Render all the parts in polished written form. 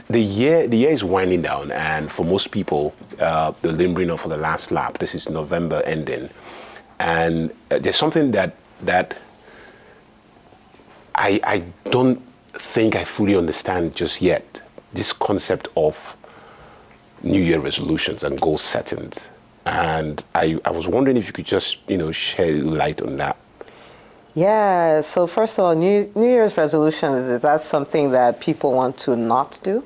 the year is winding down, and for most people, the limbering of for the last lap. This is November ending, and there's something that I don't think I fully understand just yet. This concept of New Year resolutions and goal settings, and I was wondering if you could just shed light on that. Yeah, so first of all, New Year's resolutions, that's something that people want to not do.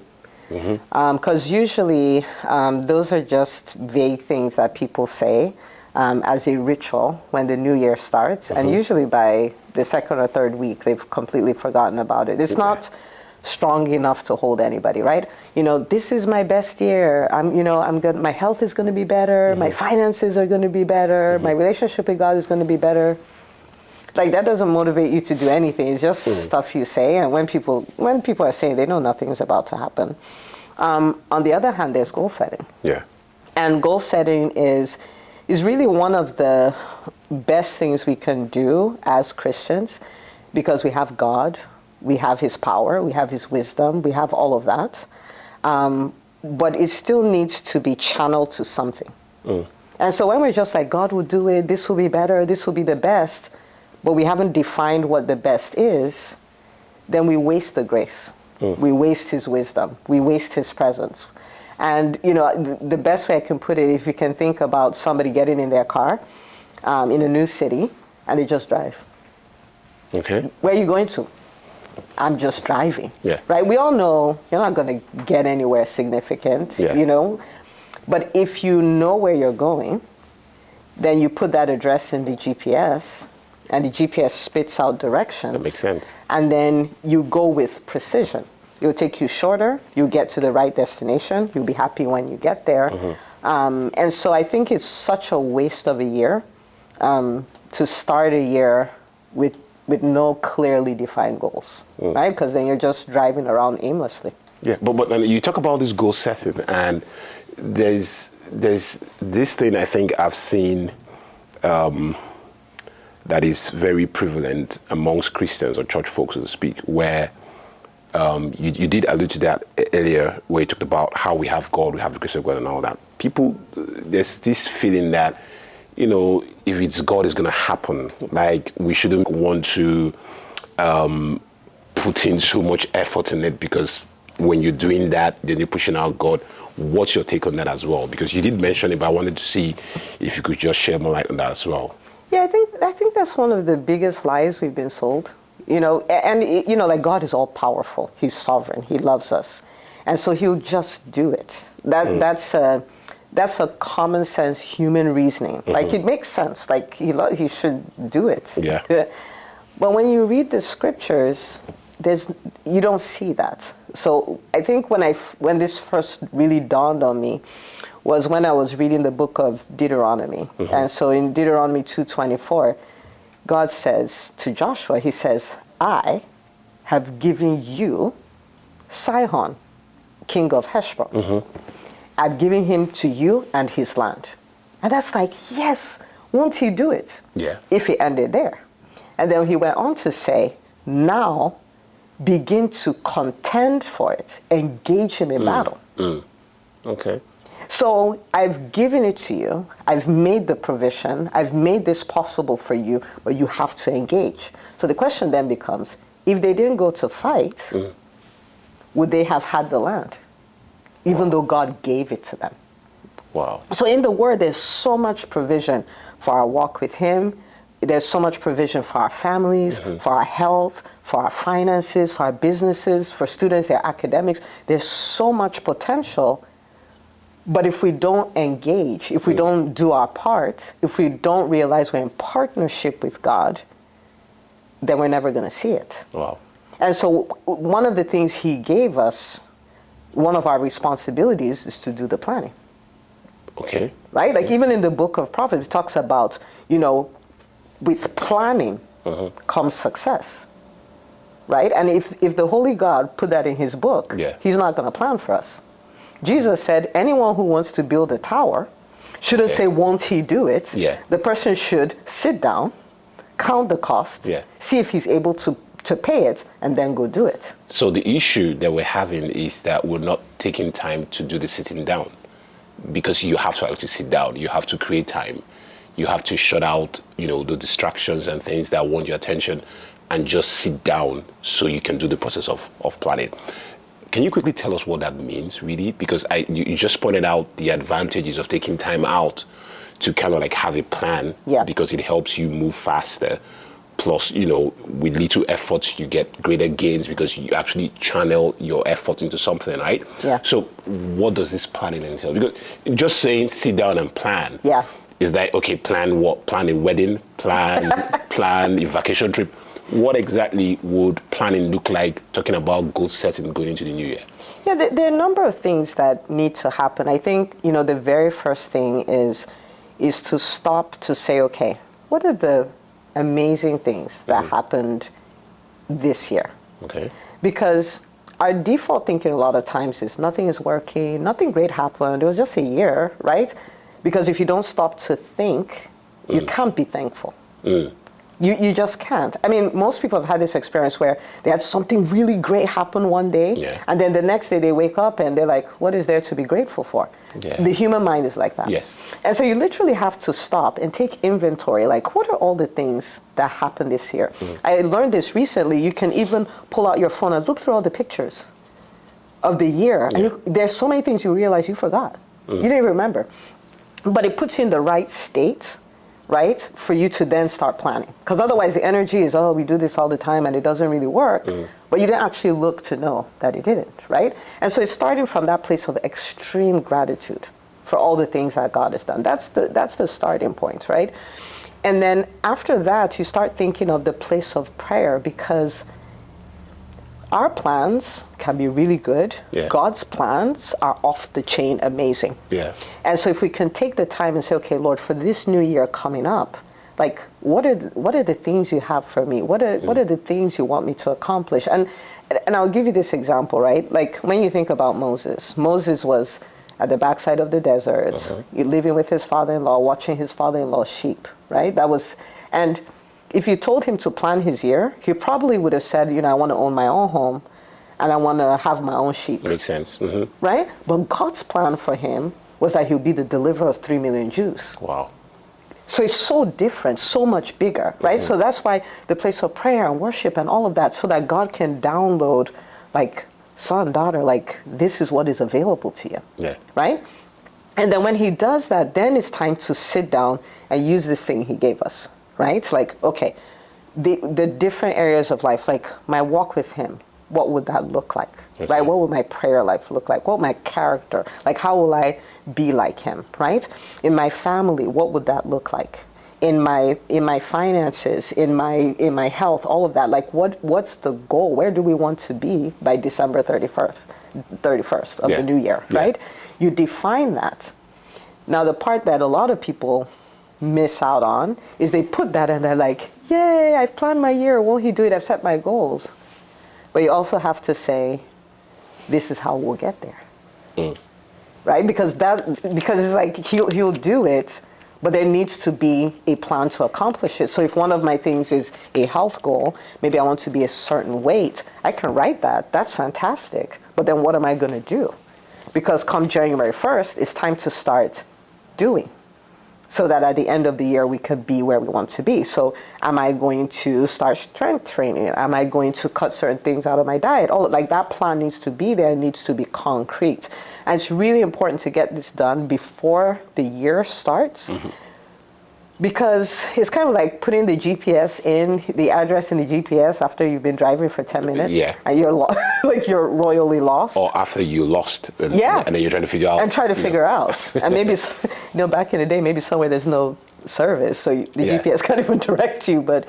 Because usually those are just vague things that people say as a ritual when the new year starts. And usually by the second or third week, they've completely forgotten about it. It's not strong enough to hold anybody, right? This is my best year. I'm good. My health is going to be better. My finances are going to be better. My relationship with God is going to be better. Like, that doesn't motivate you to do anything. It's just stuff you say. And when people are saying, they know nothing is about to happen. On the other hand, there's goal setting. Yeah. And goal setting is really one of the best things we can do as Christians, because we have God, we have His power, we have His wisdom, we have all of that. But it still needs to be channeled to something. And so when we're just like, God will do it, this will be better, this will be the best, but we haven't defined what the best is, then we waste the grace. We waste His wisdom. We waste His presence. And, the best way I can put it, if you can think about somebody getting in their car in a new city, and they just drive. Okay. Where are you going to? I'm just driving. Yeah. Right? We all know you're not going to get anywhere significant, But if you know where you're going, then you put that address in the GPS, and the GPS spits out directions. That makes sense. And then you go with precision. It'll take you shorter. You'll get to the right destination. You'll be happy when you get there. And so I think it's such a waste of a year to start a year with no clearly defined goals, right? Because then you're just driving around aimlessly. Yeah, but you talk about this goal setting, and there's this thing I think I've seen that is very prevalent amongst Christians or church folks, so to speak, where you did allude to that earlier, where you talked about how we have God, we have the grace of God and all that. People, there's this feeling that, if it's God, it's going to happen. Like, we shouldn't want to put in so much effort in it, because when you're doing that, then you're pushing out God. What's your take on that as well? Because you did mention it, but I wanted to see if you could just share more light on that as well. Yeah, I think that's one of the biggest lies we've been sold. Like, God is all powerful. He's sovereign. He loves us, and so He'll just do it. That's a common sense human reasoning. Like, it makes sense. Like, He should do it. Yeah. But when you read the scriptures, you don't see that. So I think when this first really dawned on me was when I was reading the book of Deuteronomy. And so in Deuteronomy 2:24, God says to Joshua, He says, I have given you Sihon, king of Heshbon. I've given him to you and his land. And that's like, yes, won't He do it? Yeah. If it ended there. And then He went on to say, now begin to contend for it, engage Him in battle. Okay. So I've given it to you, I've made the provision, I've made this possible for you, but you have to engage. So the question then becomes, if they didn't go to fight, would they have had the land? Even though God gave it to them. Wow. So in the Word, there's so much provision for our walk with Him. There's so much provision for our families, for our health, for our finances, for our businesses, for students, their academics. There's so much potential. But if we don't engage, if we don't do our part, if we don't realize we're in partnership with God, then we're never going to see it. Wow. And so one of the things He gave us, one of our responsibilities is to do the planning. Okay. Right? Like, even in the book of Proverbs, it talks about, with planning comes success. Right? And if the Holy God put that in His book, He's not going to plan for us. Jesus said, anyone who wants to build a tower shouldn't say, won't He do it? Yeah. The person should sit down, count the cost, see if he's able to to pay it and then go do it. So the issue that we're having is that we're not taking time to do the sitting down, because you have to actually sit down. You have to create time. You have to shut out, the distractions and things that want your attention, and just sit down so you can do the process of planning. Can you quickly tell us what that means, really? Because you just pointed out the advantages of taking time out to kind of like have a plan, because it helps you move faster. Plus, with little effort, you get greater gains because you actually channel your effort into something, right? Yeah. So what does this planning entail? Because just saying sit down and plan. Yeah. Is that, okay, plan what? Plan a wedding? Plan a vacation trip? What exactly would planning look like, talking about goal setting going into the new year? Yeah, there are a number of things that need to happen. I think, the very first thing is to stop to say, okay, what are the amazing things that happened this year? Okay. Because our default thinking a lot of times is nothing is working, nothing great happened, it was just a year, right? Because if you don't stop to think, you can't be thankful. You just can't. I mean, most people have had this experience where they had something really great happen one day, and then the next day they wake up and they're like, what is there to be grateful for? Yeah. The human mind is like that. Yes. And so you literally have to stop and take inventory. Like, what are all the things that happened this year? I learned this recently. You can even pull out your phone and look through all the pictures of the year. And there's so many things you realize you forgot. You didn't even remember. But it puts you in the right state, right, for you to then start planning. Because otherwise the energy is, we do this all the time and it doesn't really work. But you didn't actually look to know that it didn't, right? And so it's starting from that place of extreme gratitude for all the things that God has done. That's the starting point, right? And then after that, you start thinking of the place of prayer, because our plans can be really good. Yeah. God's plans are off the chain amazing. Yeah. And so if we can take the time and say, okay, Lord, for this new year coming up, like, what are the things you have for me? What are the things you want me to accomplish? And I'll give you this example, right? Like, when you think about Moses was at the backside of the desert, living with his father-in-law, watching his father-in-law's sheep, right? And if you told him to plan his year, he probably would have said, I want to own my own home and I want to have my own sheep. Makes sense. Right? But God's plan for him was that he'll be the deliverer of 3 million Jews. Wow. So it's so different, so much bigger, right? So that's why the place of prayer and worship and all of that, so that God can download, like, son, daughter, like, this is what is available to you. Yeah. Right? And then when he does that, then it's time to sit down and use this thing he gave us. Right? Like, okay, the different areas of life, like my walk with him, what would that look like? Okay. Right? What would my prayer life look like? What would my character, like, how will I be like him? Right? In my family, what would that look like? In my finances, in my health, all of that, like, what's the goal? Where do we want to be by December 31st of the new year, right? You define that. Now, the part that a lot of people miss out on is they put that and they're like, yay, I've planned my year, won't he do it? I've set my goals. But you also have to say, this is how we'll get there. Right? Because it's like he'll do it, but there needs to be a plan to accomplish it. So if one of my things is a health goal, maybe I want to be a certain weight, I can write that. That's fantastic. But then what am I going to do? Because come January 1st, it's time to start doing, so that at the end of the year we could be where we want to be. So am I going to start strength training? Am I going to cut certain things out of my diet? All, like, that plan needs to be there, it needs to be concrete. And it's really important to get this done before the year starts. Because it's kind of like putting the GPS in, the address in the GPS after you've been driving for 10 minutes. Yeah. And you're like, you're royally lost. Or after you lost. And then you're trying to figure out. And try to figure out. And maybe, back in the day, maybe somewhere there's no service, so the GPS can't even direct you. But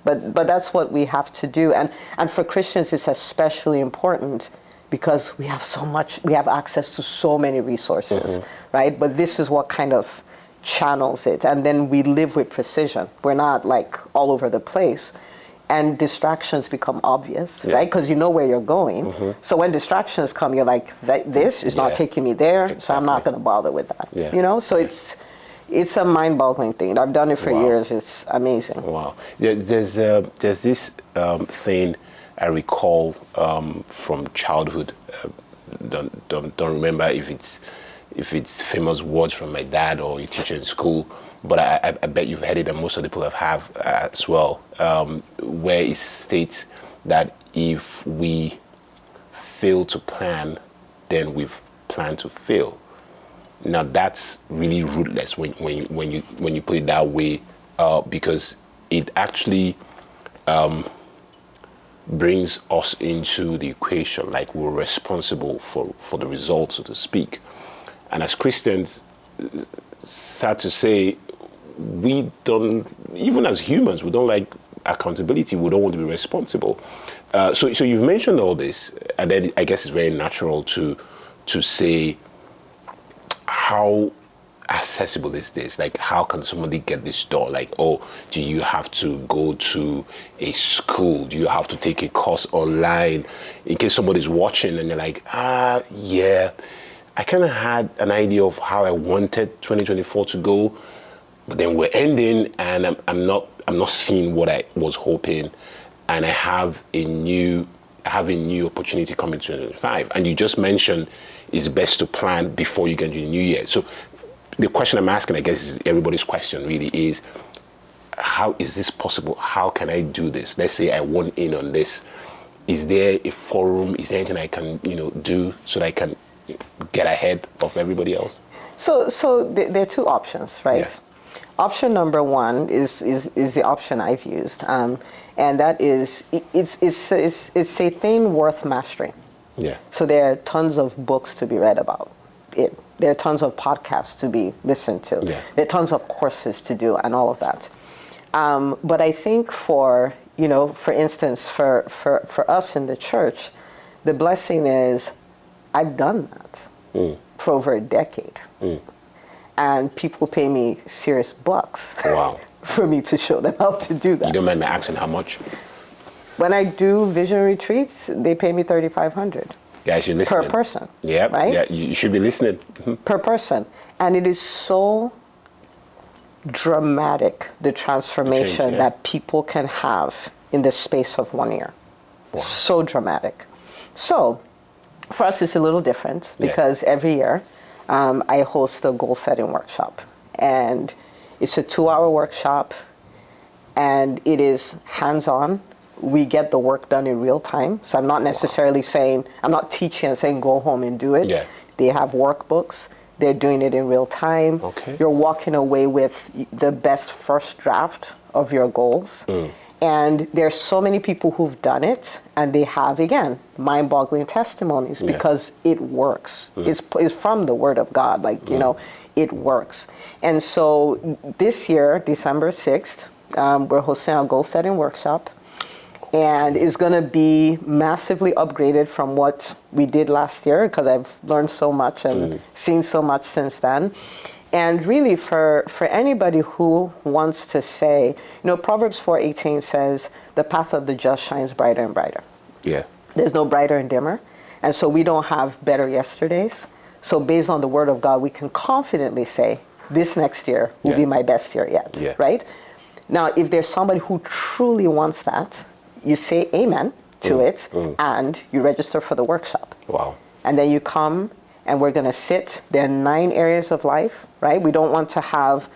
that's what we have to do. And for Christians, it's especially important because we have access to so many resources, right? But this is what kind of channels it, and then we live with precision. We're not like all over the place, and distractions become obvious, right? Because you know where you're going. So when distractions come, you're like, this is not taking me there, so I'm not going to bother with that. So It's a mind-boggling thing. I've done it for Wow. years. It's amazing. Wow. There's this thing I recall from childhood. Don't remember if it's famous words from my dad or a teacher in school, but I bet you've heard it, and most of the people have as well, where it states that if we fail to plan, then we've planned to fail. Now that's really ruthless when you put it that way, because it actually brings us into the equation, like we're responsible for the results, so to speak. And as Christians, sad to say, we don't, even as humans, we don't like accountability. We don't want to be responsible. So you've mentioned all this, and then I guess it's very natural to say, how accessible is this? Like, how can somebody get this done? Like, oh, do you have to go to a school? Do you have to take a course online? In case somebody's watching and they're like, yeah, I kind of had an idea of how I wanted 2024 to go, but then we're ending, and I'm not seeing what I was hoping, and I have a new opportunity coming to 2025. And you just mentioned it's best to plan before you get into the new year. So the question I'm asking, I guess, is everybody's question really, is how is this possible? How can I do this? Let's say I want in on this. Is there a forum? Is there anything I can do so that I can get ahead of everybody else? So there are two options, right? Yeah. Option number one is the option I've used, and that is it's a thing worth mastering. Yeah. So there are tons of books to be read about it. There are tons of podcasts to be listened to. Yeah. There are tons of courses to do and all of that. But I think for instance, for us in the church, the blessing is I've done that for over a decade. And people pay me serious bucks. Wow. For me to show them how to do that. You don't mind me asking how much? When I do vision retreats, they pay me $3,500. Guys, you're listening. Per person. Yeah. Right? Yeah. You should be listening. Per person. And it is so dramatic, the transformation Change, yeah. that people can have in the space of 1 year. Wow. So dramatic. So for us, it's a little different because every year I host a goal setting workshop. And it's a 2-hour workshop, and it is hands-on. We get the work done in real time. So I'm not necessarily saying, I'm not teaching and saying go home and do it. Yeah. They have workbooks. They're doing it in real time. Okay. You're walking away with the best first draft of your goals. And there's so many people who've done it, and they have, again, mind-boggling testimonies because it works. It's from the Word of God, it works. And so this year, December 6th, we're hosting a goal-setting workshop, and it's going to be massively upgraded from what we did last year, because I've learned so much and seen so much since then. And really, for anybody who wants to say, Proverbs 4:18 says, the path of the just shines brighter and brighter. Yeah. There's no brighter and dimmer. And so we don't have better yesterdays. So based on the Word of God, we can confidently say, this next year will be my best year yet, right? Now, if there's somebody who truly wants that, you say amen to it, and you register for the workshop. Wow. And then you come, and we're going to sit. There are 9 areas of life, right? We don't want to have,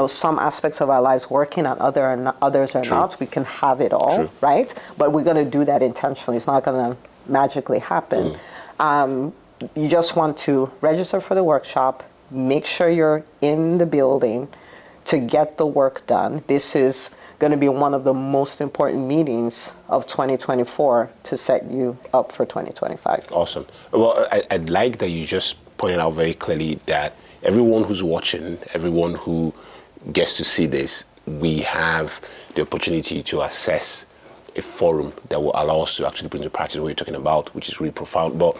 some aspects of our lives working and others are not. We can have it all, right? But we're going to do that intentionally. It's not going to magically happen. You just want to register for the workshop, make sure you're in the building to get the work done. This is going to be one of the most important meetings of 2024 to set you up for 2025. Awesome. Well, I'd like that you just pointed out very clearly that everyone who's watching, everyone who gets to see this, we have the opportunity to assess a forum that will allow us to actually put into practice what you're talking about, which is really profound. But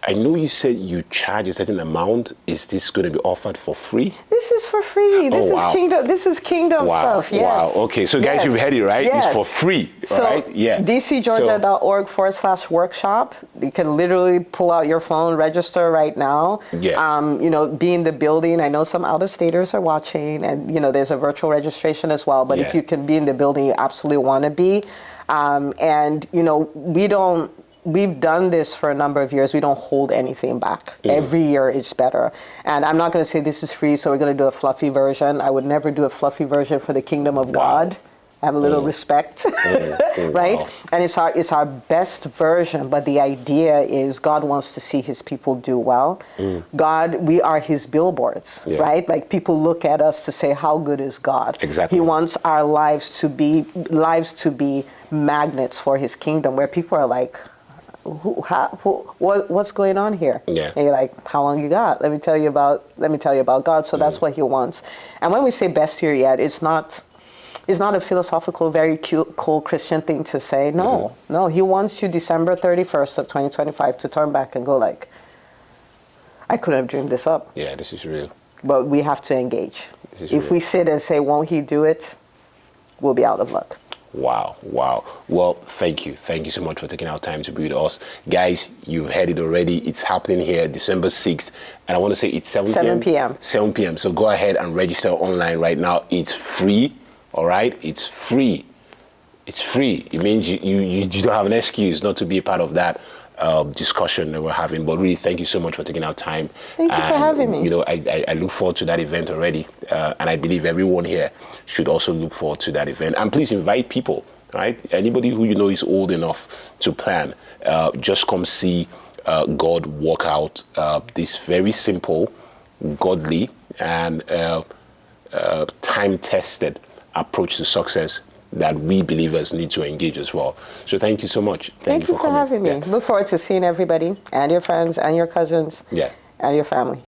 I know you said you charge a certain amount. Is this going to be offered for free? This is for free. This is kingdom. This is kingdom stuff. Yes. Wow. Okay. So guys, you've heard it, right? Yes. It's for free, so right? Yeah. dcgeorgia.org/workshop. You can literally pull out your phone, register right now. Yeah. Be in the building. I know some out-of-staters are watching, and there's a virtual registration as well. But if you can be in the building, you absolutely want to be. We've done this for a number of years. We don't hold anything back. Every year it's better. And I'm not going to say this is free, so we're going to do a fluffy version. I would never do a fluffy version for the kingdom of God. I have a little respect, right? Wow. And it's our best version, but the idea is God wants to see his people do well. God, we are his billboards, right? Like people look at us to say, how good is God? Exactly. He wants our lives to be magnets for his kingdom, where people are like, what's going on here? Yeah. And you're like, how long you got? Let me tell you about God. So that's what he wants. And when we say best year yet, it's not a philosophical, very cute, cool Christian thing to say. No, he wants you December 31st of 2025 to turn back and go like, I couldn't have dreamed this up. Yeah, this is real. But we have to engage. If we sit and say, won't he do it? We'll be out of luck. Wow. Well, thank you. Thank you so much for taking our time to be with us. Guys, you've heard it already. It's happening here December 6th. And I want to say it's 7 p.m. 7 p.m. So go ahead and register online right now. It's free. All right? It's free. It's free. It means you don't have an excuse not to be a part of that discussion that we're having. But really, thank you so much for taking our time. Thank you for having me. I look forward to that event already. And I believe everyone here should also look forward to that event. And please invite people, right? Anybody who you know is old enough to plan, just come see God work out this very simple, godly, and time-tested approach to success that we believers need to engage as well. So thank you so much. Thank you for having me. Yeah. Look forward to seeing everybody and your friends and your cousins and your family.